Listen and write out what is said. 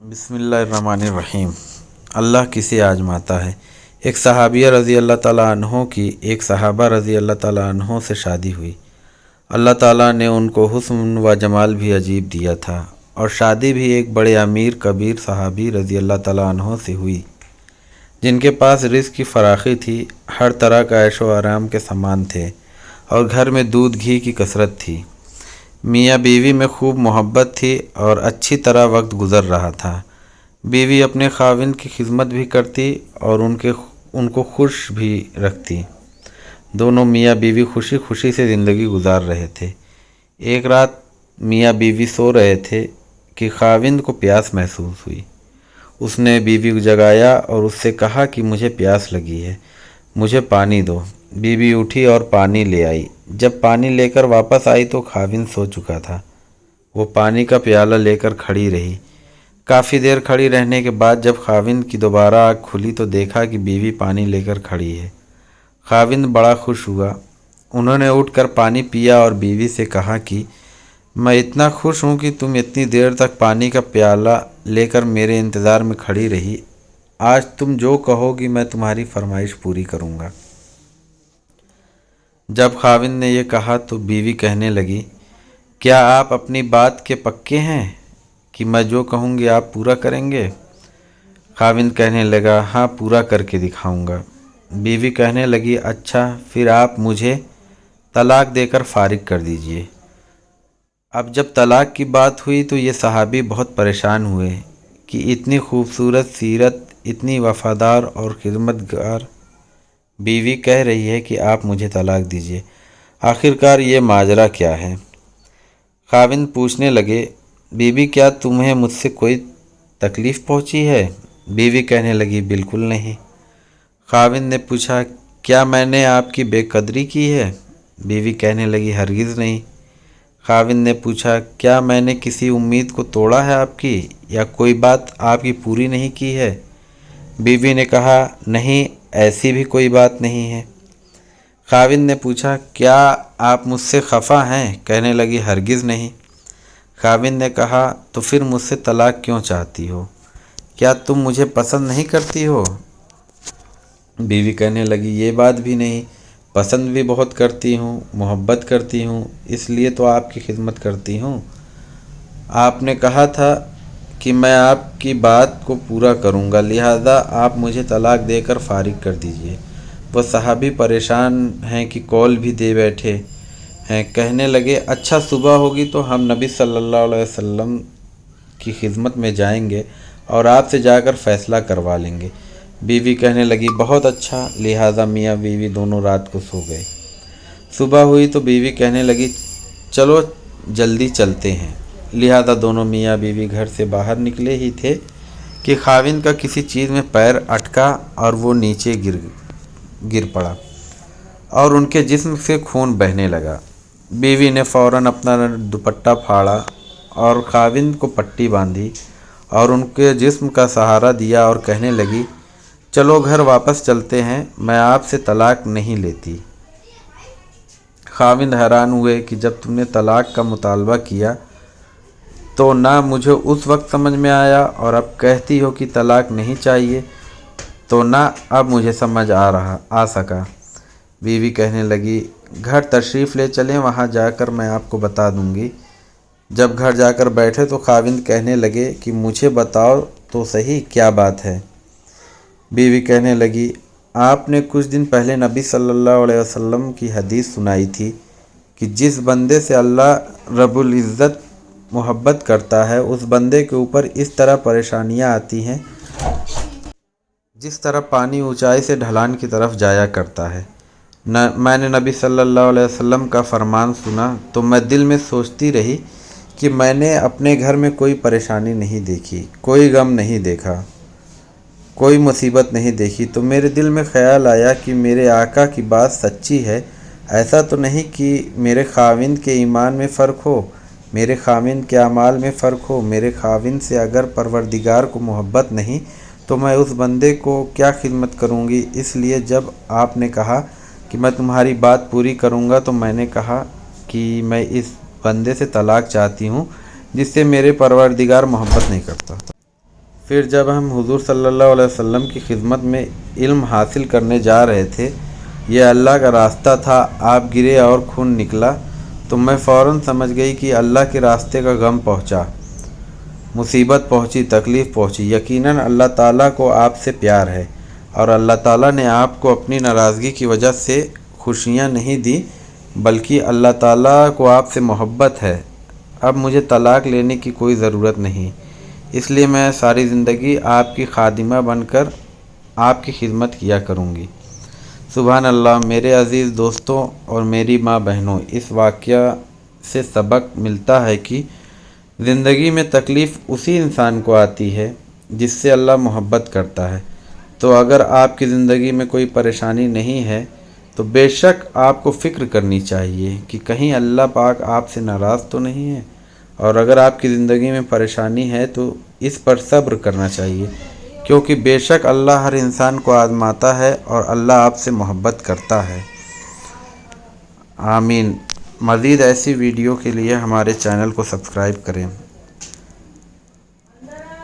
बिस्मिल्लाहिर्रहमानिर्रहीम। अल्लाह किसे आजमाता है। एक सहाबिया रज़ी अल्लाह ताला अन्हों की एक सहाबा रज़ी अल्लाह ताला अन्हों से शादी हुई। अल्लाह ताला ने उनको हुस्न व जमाल भी अजीब दिया था और शादी भी एक बड़े अमीर कबीर सहाबी रज़ी अल्लाह ताला अन्हों से हुई, जिनके पास रिज़्क़ की फराखी थी, हर तरह का ऐशो आराम के सामान थे और घर में दूध घी की कसरत थी। मियाँ बीवी में खूब मोहब्बत थी और अच्छी तरह वक्त गुज़र रहा था। बीवी अपने खाविंद की खिदमत भी करती और उनको खुश भी रखती। दोनों मियाँ बीवी खुशी खुशी से ज़िंदगी गुजार रहे थे। एक रात मियाँ बीवी सो रहे थे कि खाविंद को प्यास महसूस हुई। उसने बीवी को जगाया और उससे कहा कि मुझे प्यास लगी है, मुझे पानी दो। बीवी उठी और पानी ले आई। जब पानी लेकर वापस आई तो खाविंद सो चुका था। वो पानी का प्याला लेकर खड़ी रही। काफ़ी देर खड़ी रहने के बाद जब खाविंद की दोबारा आँख खुली तो देखा कि बीवी पानी लेकर खड़ी है। खाविंद बड़ा खुश हुआ। उन्होंने उठकर पानी पिया और बीवी से कहा कि मैं इतना खुश हूँ कि तुम इतनी देर तक पानी का प्याला लेकर मेरे इंतज़ार में खड़ी रही। आज तुम जो कहोगी मैं तुम्हारी फरमाइश पूरी करूँगा। जब खाविंद ने यह कहा तो बीवी कहने लगी, क्या आप अपनी बात के पक्के हैं कि मैं जो कहूँगी आप पूरा करेंगे? खाविंद कहने लगा, हाँ, पूरा करके दिखाऊँगा। बीवी कहने लगी, अच्छा, फिर आप मुझे तलाक देकर फारिग कर दीजिए। अब जब तलाक की बात हुई तो ये सहाबी बहुत परेशान हुए कि इतनी खूबसूरत सीरत, इतनी वफ़ादार और खिदमतगार बीवी कह रही है कि आप मुझे तलाक दीजिए। आखिरकार ये माजरा क्या है? खाविंद पूछने लगे, बीवी, क्या तुम्हें मुझसे कोई तकलीफ़ पहुंची है? बीवी कहने लगी, बिल्कुल नहीं। खाविंद ने पूछा, क्या मैंने आपकी बेकदरी की है? बीवी कहने लगी, हरगिज़ नहीं। खाविंद ने पूछा, क्या मैंने किसी उम्मीद को तोड़ा है आपकी, या कोई बात आपकी पूरी नहीं की है? बीवी ने कहा, नहीं, ऐसी भी कोई बात नहीं है। खाविंद ने पूछा, क्या आप मुझसे खफा हैं? कहने लगी, हरगिज़ नहीं। खाविंद ने कहा, तो फिर मुझसे तलाक क्यों चाहती हो? क्या तुम मुझे पसंद नहीं करती हो? बीवी कहने लगी, ये बात भी नहीं, पसंद भी बहुत करती हूँ, मोहब्बत करती हूँ, इसलिए तो आपकी खिदमत करती हूँ। आपने कहा था कि मैं आपकी बात को पूरा करूँगा, लिहाजा आप मुझे तलाक देकर फारिग कर दीजिए। वह सहाबी परेशान हैं कि कॉल भी दे बैठे हैं। कहने लगे, अच्छा, सुबह होगी तो हम नबी सल्लल्लाहु अलैहि वसल्लम की खिदमत में जाएंगे और आपसे जाकर फ़ैसला करवा लेंगे। बीवी कहने लगी, बहुत अच्छा। लिहाजा मियाँ बीवी दोनों रात को सो गए। सुबह हुई तो बीवी कहने लगी, चलो जल्दी चलते हैं। लिहाजा दोनों मियाँ बीवी घर से बाहर निकले ही थे कि खाविंद का किसी चीज़ में पैर अटका और वो नीचे गिर पड़ा और उनके जिस्म से खून बहने लगा। बीवी ने फ़ौरन अपना दुपट्टा फाड़ा और खाविंद को पट्टी बांधी और उनके जिस्म का सहारा दिया और कहने लगी, चलो घर वापस चलते हैं, मैं आपसे तलाक नहीं लेती। खाविंद हैरान हुए कि जब तुमने तलाक का मुतालबा किया तो ना मुझे उस वक्त समझ में आया और अब कहती हो कि तलाक नहीं चाहिए, तो ना अब मुझे समझ आ सका। बीवी कहने लगी, घर तशरीफ़ ले चलें, वहाँ जाकर मैं आपको बता दूँगी। जब घर जाकर बैठे तो खाविंद कहने लगे कि मुझे बताओ तो सही, क्या बात है? बीवी कहने लगी, आपने कुछ दिन पहले नबी सल्लल्लाहु अलैहि वसल्लम की हदीस सुनाई थी कि जिस बंदे से अल्लाह रब्बुल इज़्ज़त मोहब्बत करता है उस बंदे के ऊपर इस तरह परेशानियां आती हैं जिस तरह पानी ऊंचाई से ढलान की तरफ जाया करता है। मैंने नबी सल्लल्लाहु अलैहि वसल्लम का फरमान सुना तो मैं दिल में सोचती रही कि मैंने अपने घर में कोई परेशानी नहीं देखी, कोई गम नहीं देखा, कोई मुसीबत नहीं देखी, तो मेरे दिल में ख़्याल आया कि मेरे आका की बात सच्ची है। ऐसा तो नहीं कि मेरे खाविंद के ईमान में फ़र्क हो, मेरे खाविंद के अमाल में फ़र्क हो। मेरे खाविंद से अगर परवरदिगार को मोहब्बत नहीं तो मैं उस बंदे को क्या खिदमत करूँगी। इसलिए जब आपने कहा कि मैं तुम्हारी बात पूरी करूँगा तो मैंने कहा कि मैं इस बंदे से तलाक चाहती हूँ जिससे मेरे परवरदिगार मोहब्बत नहीं करता। پھر جب ہم حضور صلی اللہ علیہ وسلم کی خدمت میں علم حاصل کرنے جا رہے تھے، یہ اللہ کا راستہ تھا، آپ گرے اور خون نکلا تو میں فوراً سمجھ گئی کہ اللہ کے راستے کا غم پہنچا، مصیبت پہنچی، تکلیف پہنچی۔ یقیناً اللہ تعالیٰ کو آپ سے پیار ہے اور اللہ تعالیٰ نے آپ کو اپنی ناراضگی کی وجہ سے خوشیاں نہیں دی، بلکہ اللہ تعالیٰ کو آپ سے محبت ہے۔ اب مجھے طلاق لینے کی کوئی ضرورت نہیں، اس لیے میں ساری زندگی آپ کی خادمہ بن کر آپ کی خدمت کیا کروں گی۔ سبحان اللہ۔ میرے عزیز دوستوں اور میری ماں بہنوں، اس واقعہ سے سبق ملتا ہے کہ زندگی میں تکلیف اسی انسان کو آتی ہے جس سے اللہ محبت کرتا ہے۔ تو اگر آپ کی زندگی میں کوئی پریشانی نہیں ہے تو بے شک آپ کو فکر کرنی چاہیے کہ کہیں اللہ پاک آپ سے ناراض تو نہیں ہے، اور اگر آپ کی زندگی میں پریشانی ہے تو اس پر صبر کرنا چاہیے، کیونکہ بے شک اللہ ہر انسان کو آزماتا ہے اور اللہ آپ سے محبت کرتا ہے۔ آمین۔ مزید ایسی ویڈیو کے لیے ہمارے چینل کو سبسکرائب کریں۔